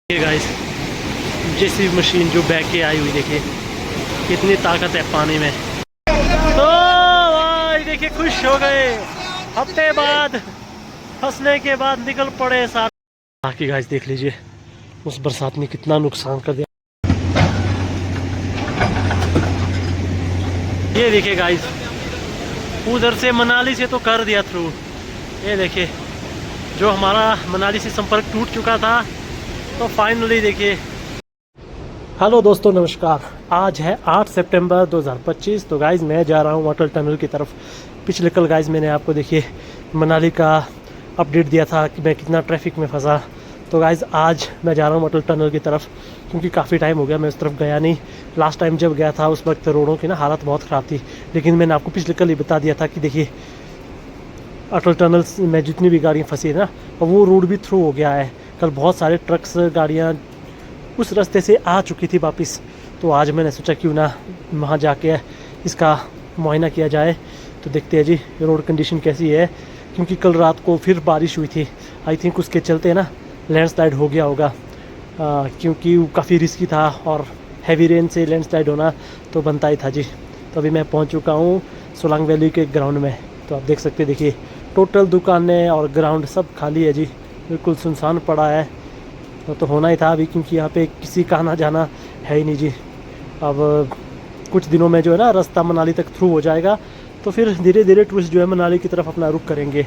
ये guys JCB machine जो back के आई हुई, देखिए कितनी ताकत है पानी में। तो भाई देखिए खुश हो गए, हफ्ते बाद फंसने के बाद निकल पड़े साथ। बाकी गाइस देख लीजिए उस बरसात ने कितना नुकसान कर दिया। ये देखिए गाइस उधर से मनाली से तो कर दिया थ्रू। ये देखिए जो हमारा मनाली से संपर्क टूट चुका था, तो फाइनली देखिए। हेलो दोस्तों नमस्कार, आज है 8 सितंबर 2025। तो गाइज़ मैं जा रहा हूँ अटल टनल की तरफ। पिछले कल गाइज़ मैंने आपको देखिए मनाली का अपडेट दिया था कि मैं कितना ट्रैफिक में फंसा। तो गाइज़ आज मैं जा रहा हूँ अटल टनल की तरफ, क्योंकि काफ़ी टाइम हो गया मैं उस तरफ गया नहीं। लास्ट टाइम जब गया था उस वक्त रोडों की ना हालत बहुत ख़राब थी, लेकिन मैंने आपको पिछले कल ही बता दिया था कि देखिए अटल टनल में जितनी भी गाड़ियाँ फंसी है ना, वो रोड भी थ्रू हो गया है। कल बहुत सारे ट्रक्स गाड़ियाँ उस रास्ते से आ चुकी थी वापस। तो आज मैंने सोचा क्यों ना वहाँ जाके इसका मुआयना किया जाए। तो देखते हैं जी रोड कंडीशन कैसी है, क्योंकि कल रात को फिर बारिश हुई थी। आई थिंक उसके चलते ना लैंडस्लाइड हो गया होगा, क्योंकि वो काफ़ी रिस्की था और हैवी रेन से लैंडस्लाइड होना तो बनता ही था जी। तो अभी मैं पहुँच चुका हूँ सोलांग वैली के ग्राउंड में। तो आप देख सकते देखिए टोटल दुकानें और ग्राउंड सब खाली है जी, बिल्कुल सुनसान पड़ा है। तो होना ही था अभी, क्योंकि यहाँ पे किसी का आना जाना है ही नहीं जी। अब कुछ दिनों में जो है ना रास्ता मनाली तक थ्रू हो जाएगा, तो फिर धीरे धीरे टूरिस्ट जो है मनाली की तरफ अपना रुख करेंगे।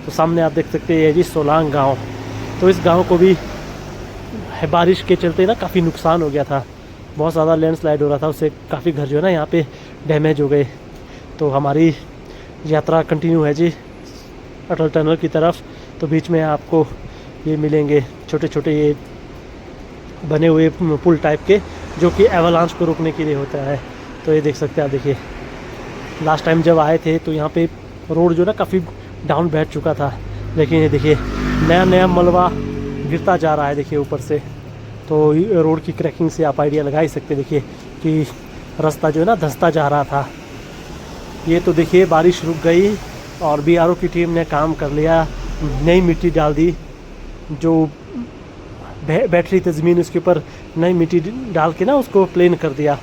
तो सामने आप देख सकते हैं जी सोलांग गांव। तो इस गांव को भी बारिश के चलते ना काफ़ी नुकसान हो गया था, बहुत ज़्यादा लैंडस्लाइड हो रहा था, उससे काफ़ी घर जो है ना यहाँ पे डैमेज हो गए। तो हमारी यात्रा कंटिन्यू है जी अटल टनल की तरफ। तो बीच में आपको ये मिलेंगे छोटे छोटे ये बने हुए पुल टाइप के, जो कि एवलांच को रोकने के लिए होता है। तो ये देख सकते हैं आप, देखिए लास्ट टाइम जब आए थे तो यहाँ पे रोड जो ना काफ़ी डाउन बैठ चुका था, लेकिन ये देखिए नया नया मलबा गिरता जा रहा है देखिए ऊपर से। तो रोड की क्रैकिंग से आप आइडिया लगा ही सकते देखिए कि रास्ता जो है ना धंसता जा रहा था। ये तो देखिए बारिश रुक गई और बीआरओ की टीम ने काम कर लिया, नई मिट्टी डाल दी। जो बैटरी थी ज़मीन उसके ऊपर नई मिट्टी डाल के ना उसको प्लेन कर दिया।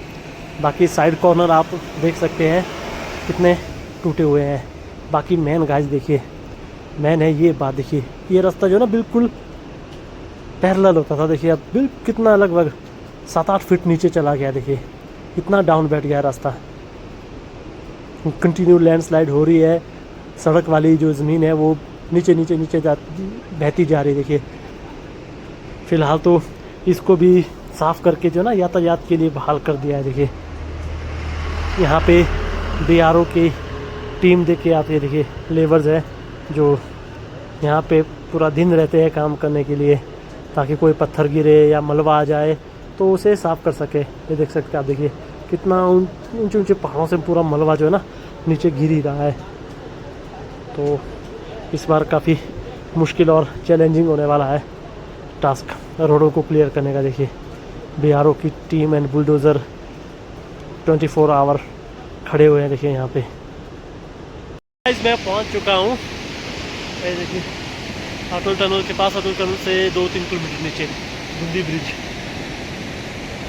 बाकी साइड कॉर्नर आप देख सकते हैं कितने टूटे हुए हैं। बाकी मेन गाइस देखिए, मेन है ये बात, देखिए ये रास्ता जो ना बिल्कुल पैरेलल होता था, देखिए अब बिल्कुल कितना लगभग 7-8 फीट नीचे चला गया। देखिए इतना डाउन बैठ गया रास्ता, कंटिन्यू लैंडस्लाइड हो रही है। सड़क वाली जो ज़मीन है वो नीचे नीचे नीचे बहती जा रही है। देखिए फ़िलहाल तो इसको भी साफ़ करके जो ना यातायात के लिए बहाल कर दिया है। देखिए यहाँ पे बीआरओ की टीम देख के आती है, देखिए लेबर्स है जो यहाँ पे पूरा दिन रहते हैं काम करने के लिए, ताकि कोई पत्थर गिरे या मलबा आ जाए तो उसे साफ़ कर सके। ये देख सकते हैं आप, देखिए कितना ऊंचे ऊंचे पहाड़ों से पूरा मलबा जो है ना नीचे गिर ही रहा है। तो इस बार काफ़ी मुश्किल और चैलेंजिंग होने वाला है टास्क रोडों को क्लियर करने का। देखिए बीआरओ की टीम एंड बुलडोज़र 24 आवर खड़े हुए हैं देखिए यहाँ पे। मैं पहुँच चुका हूँ, देखिए अटल टनल के पास। अटल टनल से 2-3 किलोमीटर नीचे बुंदी ब्रिज,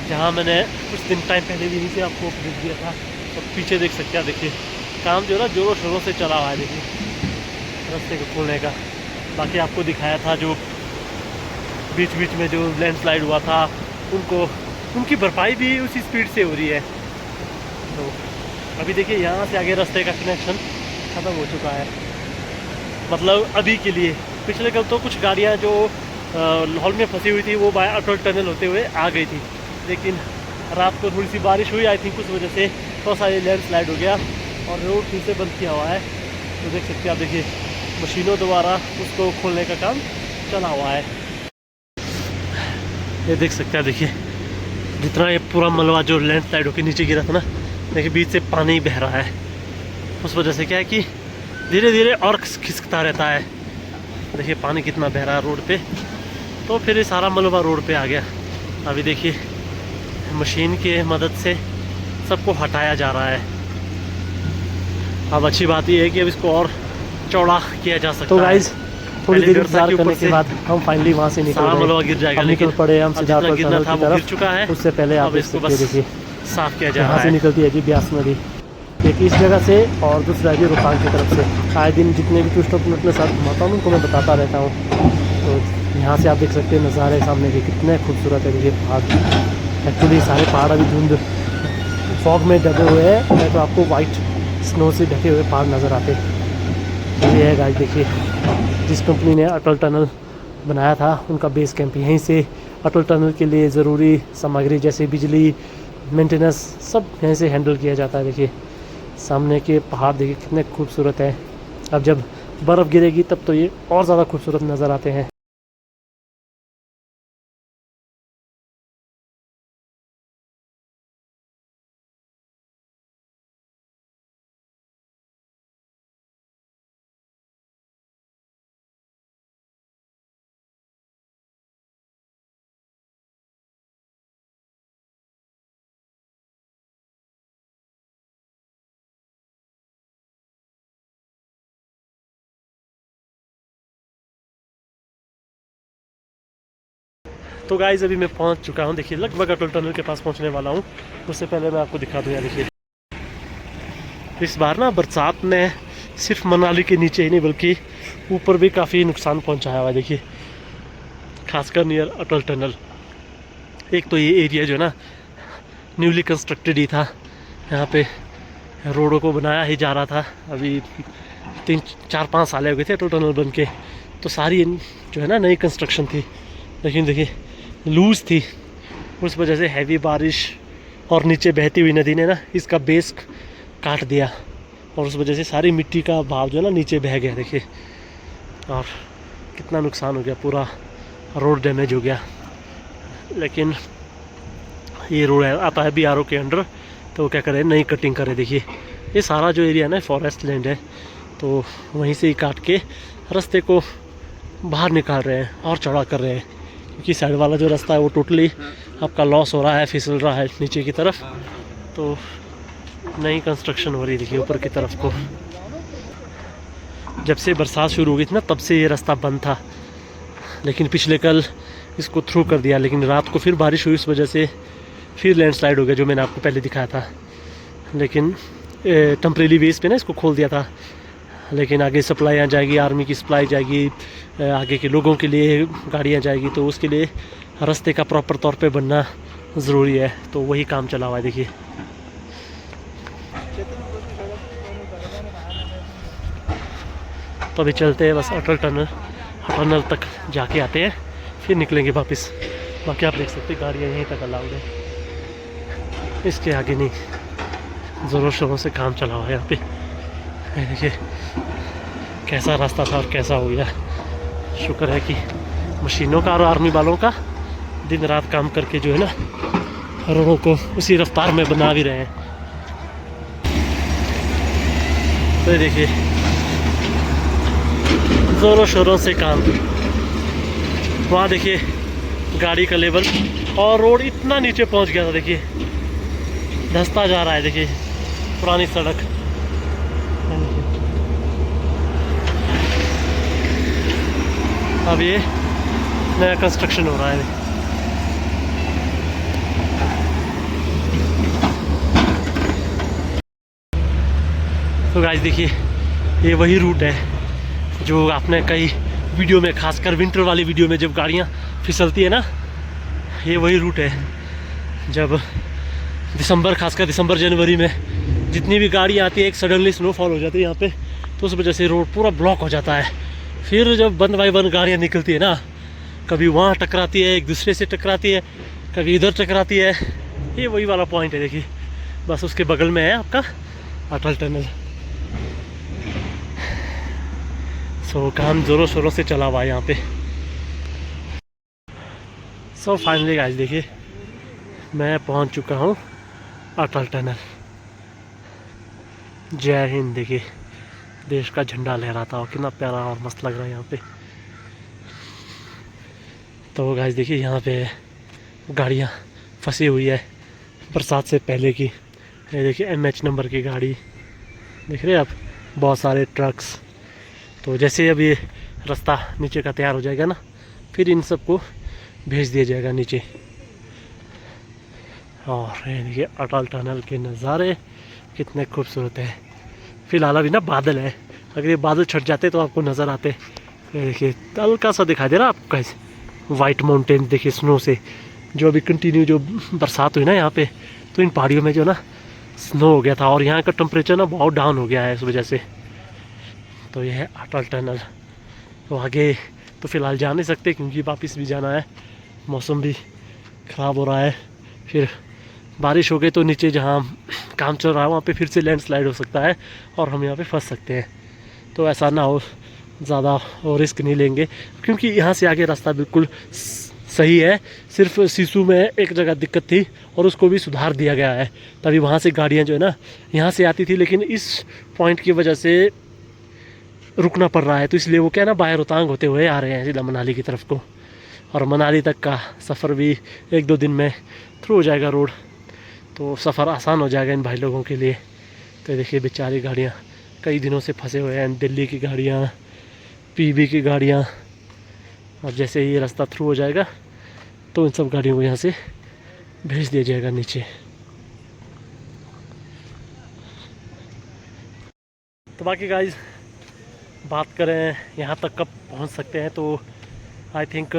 जहाँ मैंने कुछ दिन टाइम पहले भी से आपको अपडेट दिया था। तो पीछे देख सकते हैं, देखिए काम जो है ना जोरों शोरों से चला हुआ है देखिए रास्ते को खोलने का। बाकी आपको दिखाया था जो बीच बीच में जो लैंडस्लाइड हुआ था उनकी भरपाई भी उसी स्पीड से हो रही है। तो अभी देखिए यहाँ से आगे रास्ते का कनेक्शन ख़त्म हो चुका है, मतलब अभी के लिए। पिछले कल तो कुछ गाड़ियाँ जो लाहौल में फंसी हुई थी वो बाय अटल टनल होते हुए आ गई थी, लेकिन रात को थोड़ी सी बारिश हुई आई थिंक, उस वजह से थोड़ा सा ये लैंडस्लाइड हो गया और रोड फिर से बंद किया हुआ है। तो देख सकते हैं आप, देखिए मशीनों द्वारा उसको खोलने का काम चला हुआ है। ये देख सकते हैं, देखिए जितना ये पूरा मलबा जो लैंडस्लाइड होकर नीचे गिरा था ना, देखिए बीच से पानी बह रहा है। उस वजह से क्या है कि धीरे धीरे और खिसकता रहता है। देखिए पानी कितना बह रहा है रोड पे। तो फिर ये सारा मलबा रोड पे आ गया। अभी देखिए मशीन के मदद से सबको हटाया जा रहा है। अब अच्छी बात यह है कि अब इसको और चौड़ा किया जा सकता है। तो गाइस थोड़ी देर डर था इंतजार कि ऊपर करने के से बाद हम फाइनली वहाँ से निकल सारा गए। मलबा गिर जाएगा, अब निकल लेकिन पड़े हम अब सीधा जितना अटल गिरना टनल था की वो गिर तरफ। चुका है। उससे पहले आप अब देख इसको सकते हैं, बस देखिए साफ किया जा यहाँ रहा से है। निकलती है जी ब्यास नदी, एक इस जगह से और दूसरा है जी रोहतांग की तरफ से। आए दिन जितने भी टूरिस्ट अपने अपने साथ घुमाता हूँ उनको मैं बताता रहता हूँ। तो यहाँ से आप देख सकते हैं नज़ारे सामने के कितने खूबसूरत है। देखिए पहाड़, एक्चुअली सारे पहाड़ अभी धुंध फॉग में दबे हुए हैं, तो आपको वाइट स्नो से ढके हुए पहाड़ नज़र आते हैं। ये है गाइस, देखिए जिस कंपनी ने अटल टनल बनाया था उनका बेस कैंप यहीं से। अटल टनल के लिए ज़रूरी सामग्री जैसे बिजली, मेंटेनेंस सब यहीं से हैंडल किया जाता है। देखिए सामने के पहाड़ देखिए कितने खूबसूरत है। अब जब बर्फ़ गिरेगी तब तो ये और ज़्यादा खूबसूरत नज़र आते हैं। तो गाइस अभी मैं पहुंच चुका हूं, देखिए लगभग अटल टनल के पास पहुंचने वाला हूं। उससे पहले मैं आपको दिखा दूं, यार देखिए इस बार ना बरसात ने सिर्फ मनाली के नीचे ही नहीं बल्कि ऊपर भी काफ़ी नुकसान पहुंचाया हुआ है। देखिए खासकर नियर अटल टनल। एक तो ये एरिया जो है ना न्यूली कंस्ट्रक्टेड ही था, यहाँ पे रोडों को बनाया ही जा रहा था। अभी 3-4-5 साल हो गए थे अटल टनल बन के, तो सारी जो है ना नई कंस्ट्रक्शन थी। लेकिन देखिए लूज थी, उस वजह से हैवी बारिश और नीचे बहती हुई नदी ने ना इसका बेस काट दिया, और उस वजह से सारी मिट्टी का भाव जो है ना नीचे बह गया। देखिए और कितना नुकसान हो गया, पूरा रोड डैमेज हो गया। लेकिन ये रोड आता है BRO के अंडर, तो वो क्या करे, नई कटिंग करे। देखिए ये सारा जो एरिया ना फॉरेस्ट लैंड है, तो वहीं से ही काट के रास्ते को बाहर निकाल रहे हैं और चौड़ा कर रहे हैं, क्योंकि साइड वाला जो रास्ता है वो टोटली आपका लॉस हो रहा है, फिसल रहा है नीचे की तरफ। तो नई कंस्ट्रक्शन हो रही है देखिए ऊपर की तरफ को। जब से बरसात शुरू हो गई थी ना तब से ये रास्ता बंद था, लेकिन पिछले कल इसको थ्रू कर दिया। लेकिन रात को फिर बारिश हुई, इस वजह से फिर लैंडस्लाइड हो गया, जो मैंने आपको पहले दिखाया था। लेकिन टेम्परेरी बेस पे ना इसको खोल दिया था, लेकिन आगे सप्लाई आ जाएगी, आर्मी की सप्लाई जाएगी, आगे के लोगों के लिए गाड़ियाँ जाएगी, तो उसके लिए रास्ते का प्रॉपर तौर पे बनना ज़रूरी है। तो वही काम चला हुआ है। देखिए तो अभी चलते हैं बस अटल टनल तक जाके आते हैं, फिर निकलेंगे वापस। बाकी आप देख सकते हैं गाड़ियाँ यहीं तक अलाउड है, इसके आगे नहीं। ज़ोरों शोरों से काम चला हुआ है यहाँ पे। देखिए कैसा रास्ता था और कैसा हो गया। शुक्र है कि मशीनों का और आर्मी वालों का दिन रात काम करके जो है ना रोडों को उसी रफ्तार में बना भी रहे हैं। तो ये देखिए ज़ोरों शोरों से काम। वहाँ देखिए गाड़ी का लेवल, और रोड इतना नीचे पहुँच गया था, देखिए धंसता जा रहा है। देखिए पुरानी सड़क, अब ये नया कंस्ट्रक्शन हो रहा है। तो गाइस देखिए ये वही रूट है जो आपने कई वीडियो में, खासकर विंटर वाली वीडियो में जब गाड़ियाँ फिसलती है ना, ये वही रूट है। जब दिसंबर, खासकर दिसंबर जनवरी में जितनी भी गाड़ियाँ आती है, एक सडनली स्नोफॉल हो जाती है यहाँ पे, तो उस वजह से रोड पूरा ब्लॉक हो जाता है। फिर जब वन बाई वन गाड़ियाँ निकलती है ना, कभी वहाँ टकराती है, एक दूसरे से टकराती है, कभी इधर टकराती है। ये वही वाला पॉइंट है। देखिए बस उसके बगल में है आपका अटल टनल। सो काम ज़ोरों शोरों से चला हुआ है यहाँ पे। सो फाइनली गाइस देखिए मैं पहुँच चुका हूँ अटल टनल। जय हिंद। देखिए देश का झंडा लहराता हो, कितना प्यारा और मस्त लग रहा है यहाँ पे। तो गाइस देखिए यहाँ पे गाड़ियाँ फंसी हुई है बरसात से पहले की। ये देखिए MH नंबर की गाड़ी, देख रहे हैं आप, बहुत सारे ट्रक्स। तो जैसे अब ये रास्ता नीचे का तैयार हो जाएगा ना, फिर इन सबको भेज दिया जाएगा नीचे। और ये देखिए अटल टनल के नज़ारे कितने खूबसूरत है। फिलहाल अभी ना बादल है, अगर ये बादल छट जाते तो आपको नज़र आते। ये देखिए हल्का सा दिखाई दे रहा है आपको कैसे वाइट माउंटेन देखिए स्नो से, जो अभी कंटिन्यू जो बरसात हुई ना यहाँ पे, तो इन पहाड़ियों में जो ना स्नो हो गया था और यहाँ का टेम्परेचर ना बहुत डाउन हो गया है इस वजह से। तो ये है अटल टनल। तो आगे तो फ़िलहाल जा नहीं सकते क्योंकि वापस भी जाना है, मौसम भी ख़राब हो रहा है। फिर बारिश हो गई तो नीचे जहाँ काम चल रहा है वहाँ पे फिर से लैंडस्लाइड हो सकता है और हम यहाँ पे फंस सकते हैं। तो ऐसा ना हो, ज़्यादा और रिस्क नहीं लेंगे क्योंकि यहाँ से आगे रास्ता बिल्कुल सही है। सिर्फ सिसु में एक जगह दिक्कत थी और उसको भी सुधार दिया गया है, तभी वहाँ से गाड़ियाँ जो है ना यहाँ से आती थी, लेकिन इस पॉइंट की वजह से रुकना पड़ रहा है। तो इसलिए वो क्या है ना बाहर रोहतांग होते हुए आ रहे हैं सीधा मनाली की तरफ को, और मनाली तक का सफ़र भी 1-2 दिन में थ्रू हो जाएगा रोड, तो सफ़र आसान हो जाएगा इन भाई लोगों के लिए। तो देखिए बेचारी गाड़ियाँ कई दिनों से फंसे हुए हैं, दिल्ली की गाड़ियाँ, पीबी की गाड़ियाँ। और जैसे ही ये रास्ता थ्रू हो जाएगा तो इन सब गाड़ियों को यहाँ से भेज दिया जाएगा नीचे। तो बाकी गाइस बात करें यहाँ तक कब पहुँच सकते हैं, तो आई थिंक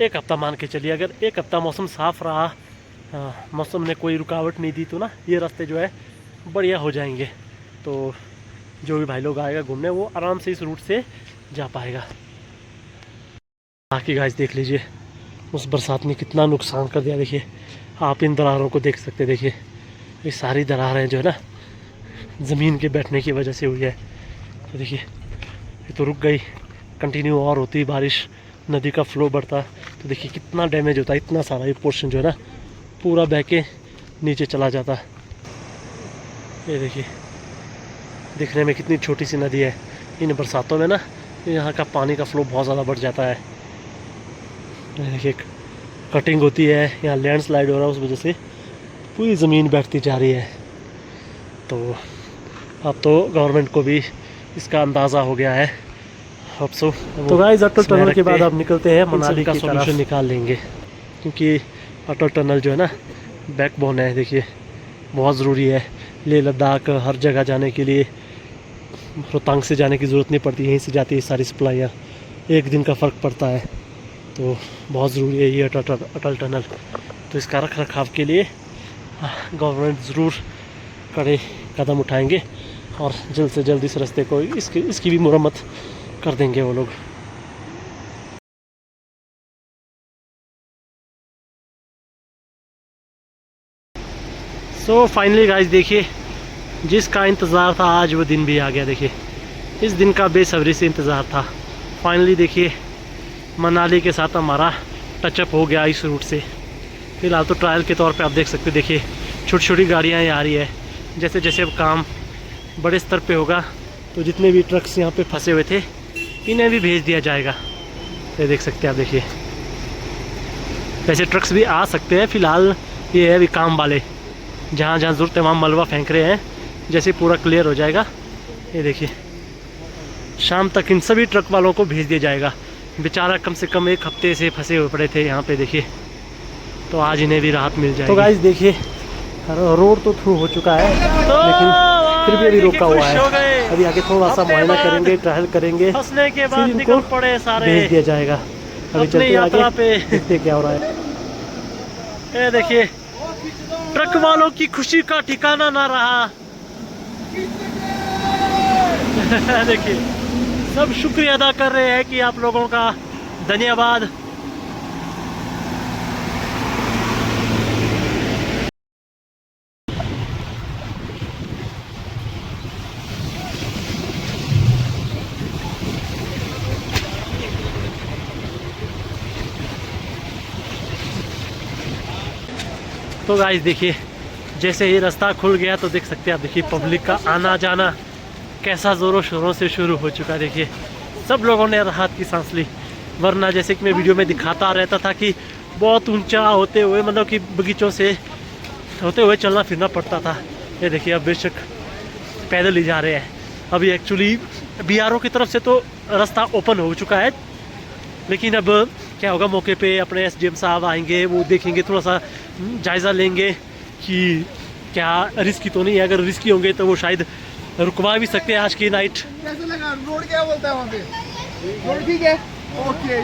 1 हफ़्ता मान के चलिए। अगर 1 हफ़्ता मौसम साफ़ रहा, मौसम ने कोई रुकावट नहीं दी, तो ना ये रास्ते जो है बढ़िया हो जाएंगे। तो जो भी भाई लोग आएगा घूमने वो आराम से इस रूट से जा पाएगा। बाकी गाइस देख लीजिए उस बरसात ने कितना नुकसान कर दिया। देखिए आप इन दरारों को देख सकते हैं, देखिए ये सारी दरारें जो है ना ज़मीन के बैठने की वजह से हुई है। तो देखिए ये तो रुक गई, कंटिन्यू और होती बारिश, नदी का फ्लो बढ़ता तो देखिए कितना डैमेज होता, इतना सारा ये पोर्शन जो है ना पूरा बह के नीचे चला जाता। ये देखिए दिखने में कितनी छोटी सी नदी है, इन बरसातों में ना यहाँ का पानी का फ्लो बहुत ज़्यादा बढ़ जाता है। देखिए कटिंग होती है, यहाँ लैंडस्लाइड हो रहा है, उस वजह से पूरी ज़मीन बैठती जा रही है। तो अब तो गवर्नमेंट को भी इसका अंदाज़ा हो गया है। अब सो तो गाइस अटल टनल के बाद अब निकलते हैं मनाली का सॉल्यूशन निकाल लेंगे, क्योंकि अटल टनल जो है ना बैकबोन है। देखिए बहुत ज़रूरी है, लेह लद्दाख हर जगह जाने के लिए रोहतांग से जाने की ज़रूरत नहीं पड़ती, यहीं से जाती है सारी सप्लाइयाँ, 1 दिन का फ़र्क पड़ता है। तो बहुत ज़रूरी है ये अटल टनल। तो इसका रख रखाव के लिए गवर्नमेंट ज़रूर कड़े कदम उठाएंगे और जल्द से जल्द इस रास्ते को इसकी भी मुरम्मत कर देंगे वो लोग। सो फाइनली गाइस देखिए जिसका इंतज़ार था आज वो दिन भी आ गया। देखिए इस दिन का बेसब्री से इंतज़ार था। फाइनली देखिए मनाली के साथ हमारा टचअप हो गया इस रूट से। फिलहाल तो ट्रायल के तौर पे आप देख सकते हैं, देखिए छोटी छोटी गाड़ियाँ आ रही है। जैसे जैसे अब काम बड़े स्तर पे होगा तो जितने भी ट्रक्स यहाँ पे फंसे हुए थे इन्हें भी भेज दिया जाएगा। ये देख सकते हैं आप, देखिए वैसे ट्रक्स भी आ सकते हैं, फ़िलहाल ये है अभी काम वाले, जहाँ जहाँ ज़रूरत है वहाँ मलबा फेंक रहे हैं। जैसे पूरा क्लियर हो जाएगा ये देखिए शाम तक इन सभी ट्रक वालों को भेज दिया जाएगा। बेचारा कम से कम 1 हफ्ते से फंसे हुए पड़े थे यहाँ पे, देखिए तो आज इन्हें भी राहत मिल जाएगी। तो गाइस देखिए रोड तो थ्रू हो चुका है, लेकिन फिर भी अभी रुका हुआ है। अभी आगे थोड़ा सा मुआयना करेंगे, ट्रायल करेंगे, फंसने के बाद निकल पड़े सारे, भेज दिया जाएगा। अभी चलते यात्रा पे देखते क्या हो रहा है। ये देखिए ट्रक वालों की खुशी का ठिकाना ना रहा। देखिए सब शुक्रिया अदा कर रहे हैं कि आप लोगों का धन्यवाद। तो गाइस देखिए जैसे ही रास्ता खुल गया तो देख सकते हैं आप, देखिए पब्लिक का आना जाना कैसा ज़ोरों शोरों से शुरू हो चुका है। देखिए सब लोगों ने राहत की सांस ली, वरना जैसे कि मैं वीडियो में दिखाता रहता था कि बहुत ऊंचा होते हुए मतलब कि बगीचों से होते हुए चलना फिरना पड़ता था। ये देखिए अब बेशक पैदल ही जा रहे हैं, अभी एक्चुअली BRO की तरफ से तो रास्ता ओपन हो चुका है, लेकिन अब क्या होगा, मौके पे अपने SDM साहब आएंगे, वो देखेंगे, थोड़ा सा जायज़ा लेंगे कि क्या रिस्की तो नहीं है। अगर रिस्की होंगे तो वो शायद रुकवा भी सकते हैं आज की नाइट। कैसे लगा रोड, क्या बोलता है वहाँ पे? रोड ठीक है, ओके।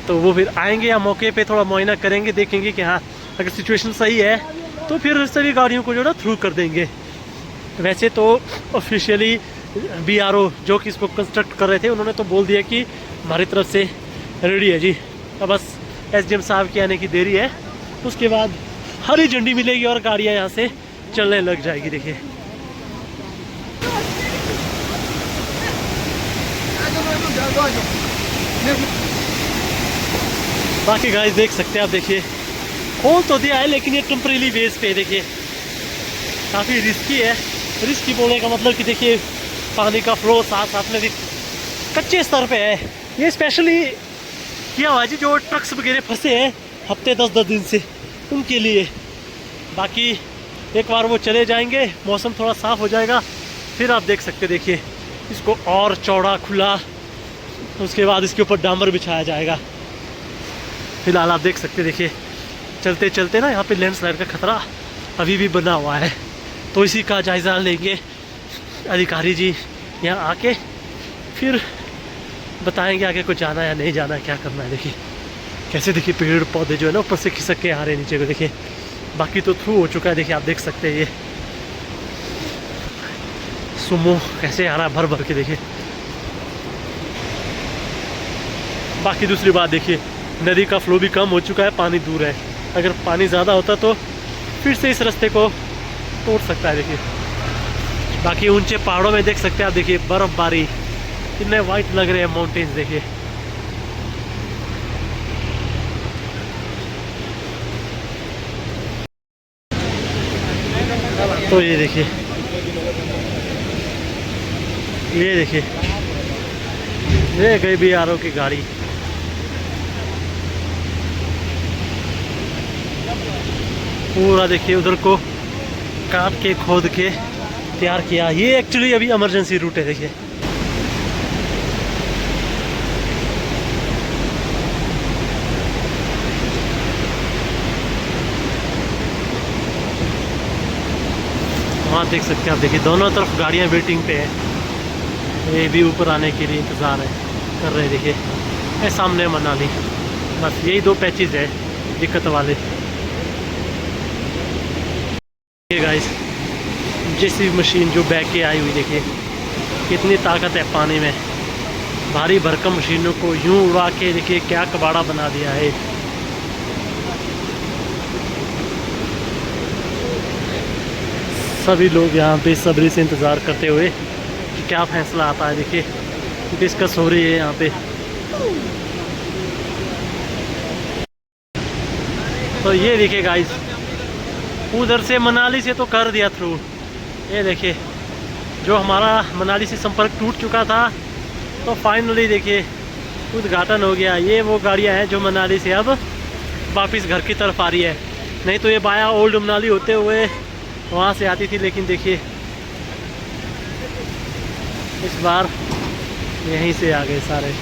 तो वो फिर आएंगे या मौके पे थोड़ा मुआयना करेंगे, देखेंगे कि हाँ अगर सिचुएशन सही है तो फिर सभी गाड़ियों को जो ना थ्रू कर देंगे। वैसे तो ऑफिशियली BRO जो कि इसको कंस्ट्रक्ट कर रहे थे, उन्होंने तो बोल दिया कि हमारी तरफ से रेडी है जी। अब बस SDM साहब के आने की देरी है, उसके बाद हरी झंडी मिलेगी और गाड़ियाँ यहाँ से चलने लग जाएगी। देखिए बाकी गाइस देख सकते हैं आप, देखिए खोल तो दिया है लेकिन ये टेम्परेरी बेस पे, देखिए काफ़ी रिस्की है। रिस्की बोलने का मतलब कि देखिए पानी का फ्लो साथ साथ में भी कच्चे स्तर पे है। ये स्पेशली किया हुआ है जी जो ट्रक्स वगैरह फंसे हैं हफ्ते 10-10 दिन से, उनके लिए। बाकी एक बार वो चले जाएंगे, मौसम थोड़ा साफ़ हो जाएगा, फिर आप देख सकते, देखिए इसको और चौड़ा खुला, उसके बाद इसके ऊपर डामर बिछाया जाएगा। फिलहाल आप देख सकते, देखिए चलते चलते ना यहाँ पे लैंडस्लाइड का खतरा अभी भी बना हुआ है, तो इसी का जायज़ा लेंगे अधिकारी जी यहाँ आके, फिर बताएंगे आगे को जाना है या नहीं जाना है, क्या करना है। देखिए कैसे, देखिए पेड़ पौधे जो है ना ऊपर से खिसक के आ रहे हैं नीचे को, देखिए बाकी तो थ्रू हो चुका है। देखिए आप देख सकते हैं ये सुमो कैसे आ रहा है भर भर के, देखिए। बाकी दूसरी बात देखिए, नदी का फ्लो भी कम हो चुका है, पानी दूर है। अगर पानी ज़्यादा होता तो फिर से इस रास्ते को तोड़ सकता है। देखिए बाकी ऊंचे पहाड़ों में देख सकते हैं आप, देखिए बर्फबारी, कितने वाइट लग रहे हैं माउंटेन्स, देखिए। तो ये देखिए, ये देखिए ये गई BRO की गाड़ी। पूरा देखिए उधर को काट के खोद के तैयार किया। ये एक्चुअली अभी इमरजेंसी रूट है, देखिए। वहाँ देख सकते हैं आप, देखिए दोनों तरफ गाड़ियाँ वेटिंग पे है, ये भी ऊपर आने के लिए इंतज़ार है कर रहे हैं। देखिए ये सामने मनाली, बस यही 2 पैचेज है दिक्कत वाले। ये गाइस JCB मशीन जो बैक के आई हुई, देखिए कितनी ताकत है पानी में। भारी भरकम मशीनों को यूं उड़ा के देखिए क्या कबाड़ा बना दिया है। सभी लोग यहाँ बेसब्री से इंतज़ार करते हुए कि क्या फैसला आता है। देखिए डिस्कस हो रही है यहाँ पे। तो ये देखिए गाइस, उधर से मनाली से तो कर दिया थ्रू। ये देखिए जो हमारा मनाली से संपर्क टूट चुका था, तो फाइनली देखिए उद्घाटन हो गया। ये वो गाड़ियाँ हैं जो मनाली से अब वापस घर की तरफ आ रही है। नहीं तो ये बाया ओल्ड मनाली होते हुए वहाँ से आती थी, लेकिन देखिए इस बार यहीं से आ गए सारे।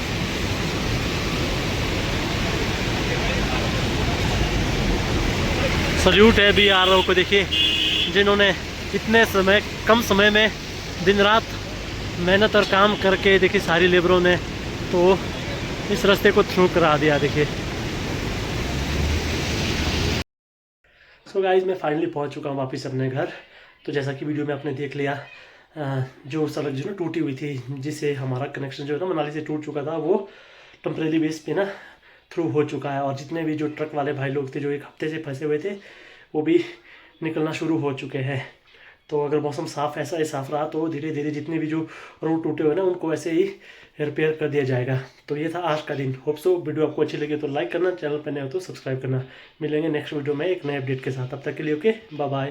सल्यूट है BRO को, देखिए जिन्होंने इतने समय कम समय में दिन रात मेहनत और काम करके देखिए सारी लेबरों ने तो इस रास्ते को थ्रू करा दिया। देखिए सो गाइस मैं फाइनली पहुंच चुका हूं वापस अपने घर। तो जैसा कि वीडियो में आपने देख लिया, जो सड़क जो ना टूटी हुई थी, जिससे हमारा कनेक्शन जो है ना मनाली से टूट चुका था, वो टेम्परेरी बेस पे ना थ्रू हो चुका है। और जितने भी जो ट्रक वाले भाई लोग थे जो 1 हफ्ते से फंसे हुए थे, वो भी निकलना शुरू हो चुके हैं। तो अगर मौसम साफ़ ऐसा ही साफ़ रहा तो धीरे धीरे जितने भी जो रोड टूटे हुए ना उनको ऐसे ही रिपेयर कर दिया जाएगा। तो ये था आज का दिन। होप सो वीडियो आपको अच्छी लगी तो लाइक करना, चैनल पर नए हो तो सब्सक्राइब करना। मिलेंगे नेक्स्ट वीडियो में एक नए अपडेट के साथ। तब तक के लिए ओके, बाय बाय।